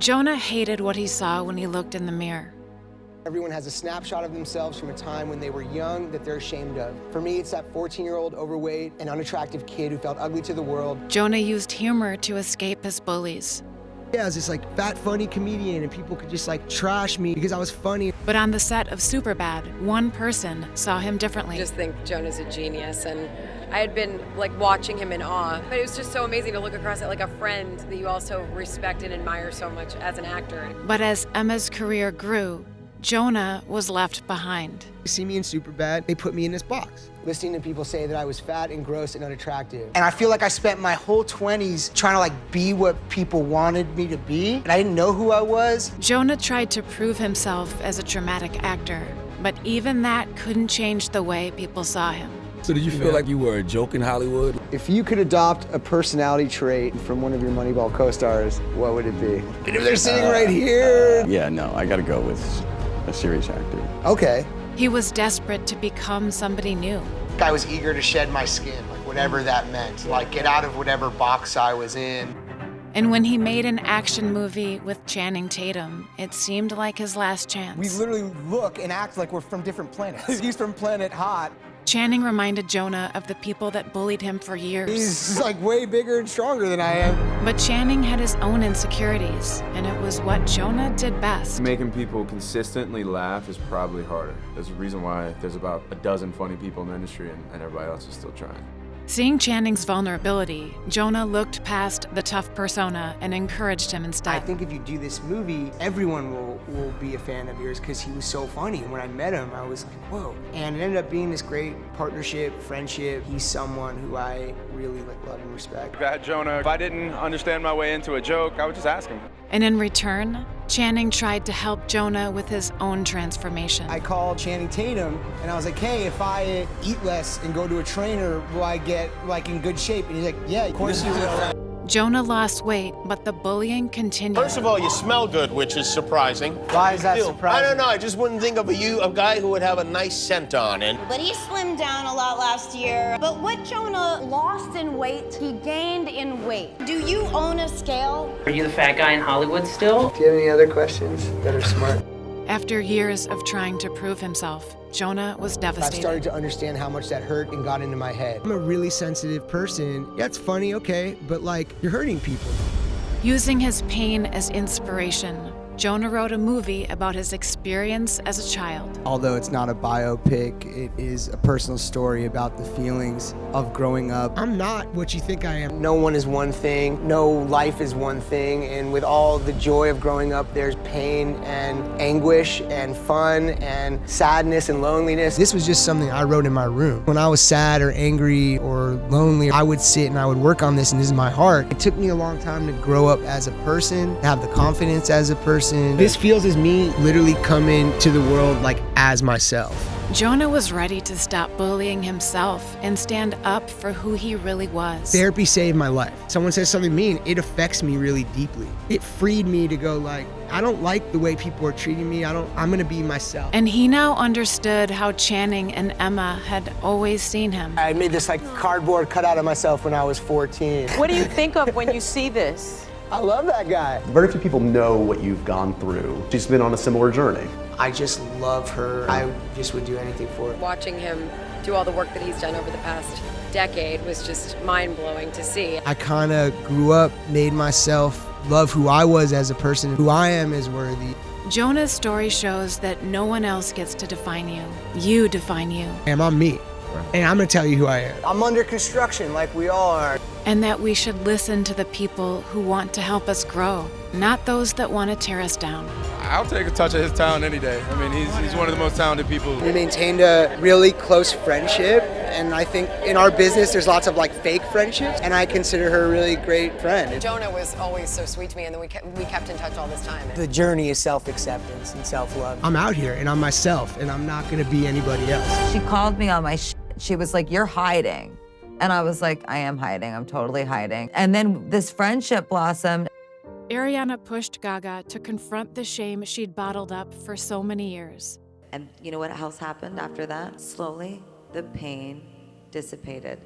Jonah hated what he saw when he looked in the mirror. Everyone has a snapshot of themselves from a time when they were young that they're ashamed of. For me, it's that 14-year-old overweight and unattractive kid who felt ugly to the world. Jonah used humor to escape his bullies. Yeah, I was this fat, funny comedian, and people could just trash me because I was funny. But on the set of Superbad, one person saw him differently. I just think Jonah's a genius, and I had been watching him in awe. But it was just so amazing to look across at a friend that you also respect and admire so much as an actor. But as Emma's career grew, Jonah was left behind. You see me in Superbad, they put me in this box. Listening to people say that I was fat and gross and unattractive. And I feel like I spent my whole 20s trying to be what people wanted me to be, and I didn't know who I was. Jonah tried to prove himself as a dramatic actor, but even that couldn't change the way people saw him. So did you feel like you were a joke in Hollywood? If you could adopt a personality trait from one of your Moneyball co-stars, what would it be? And if they're sitting right here. Yeah, no, I gotta go with a serious actor. Okay. He was desperate to become somebody new. I was eager to shed my skin, whatever that meant. Get out of whatever box I was in. And when he made an action movie with Channing Tatum, it seemed like his last chance. We literally look and act like we're from different planets. He's from planet Hot. Channing reminded Jonah of the people that bullied him for years. He's way bigger and stronger than I am. But Channing had his own insecurities, and it was what Jonah did best. Making people consistently laugh is probably harder. There's a reason why there's about a dozen funny people in the industry and everybody else is still trying. Seeing Channing's vulnerability, Jonah looked past the tough persona and encouraged him instead. I think if you do this movie, everyone will be a fan of yours because he was so funny. And when I met him, I was like, whoa. And it ended up being this great partnership, friendship. He's someone who I really love and respect. Bad Jonah, if I didn't understand my way into a joke, I would just ask him. And in return, Channing tried to help Jonah with his own transformation. I called Channing Tatum and I was like, hey, if I eat less and go to a trainer, will I get in good shape? And he's like, yeah, of course you will. Jonah lost weight, but the bullying continued. First of all, you smell good, which is surprising. Why is that surprising? I don't know. I just wouldn't think of a guy who would have a nice scent on. And But he slimmed down a lot last year. But what Jonah lost in weight, he gained in weight. Do you own a scale? Are you the fat guy in Hollywood still? Do you have any other questions that are smart? After years of trying to prove himself, Jonah was devastated. I started to understand how much that hurt and got into my head. I'm a really sensitive person. Yeah, it's funny, okay, but you're hurting people. Using his pain as inspiration, Jonah wrote a movie about his experience as a child. Although it's not a biopic, it is a personal story about the feelings of growing up. I'm not what you think I am. No one is one thing, no life is one thing, and with all the joy of growing up, there's pain and anguish and fun and sadness and loneliness. This was just something I wrote in my room. When I was sad or angry or lonely, I would sit and I would work on this, and this is my heart. It took me a long time to grow up as a person, have the confidence as a person. This feels as me literally coming to the world as myself. Jonah was ready to stop bullying himself and stand up for who he really was. Therapy saved my life. Someone says something mean, it affects me really deeply. It freed me to go I don't like the way people are treating me. I'm gonna be myself. And he now understood how Channing and Emma had always seen him. I made this cardboard cutout of myself when I was 14. What do you think of when you see this? I love that guy. Very few people know what you've gone through. She's been on a similar journey. I just love her. I just would do anything for her. Watching him do all the work that he's done over the past decade was just mind-blowing to see. I kind of grew up, made myself love who I was as a person. Who I am is worthy. Jonah's story shows that no one else gets to define you. You define you. And I'm me. And I'm gonna tell you who I am. I'm under construction like we all are. And that we should listen to the people who want to help us grow, not those that want to tear us down. I'll take a touch of his talent any day. I mean, he's one of the most talented people. We maintained a really close friendship, and I think in our business there's lots of fake friendships, and I consider her a really great friend. Jonah was always so sweet to me, and then we kept in touch all this time. The journey is self-acceptance and self-love. I'm out here, and I'm myself, and I'm not gonna be anybody else. She called me on my She was like, you're hiding. And I was like, I am hiding. I'm totally hiding. And then this friendship blossomed. Ariana pushed Gaga to confront the shame she'd bottled up for so many years. And you know what else happened after that? Slowly, the pain dissipated.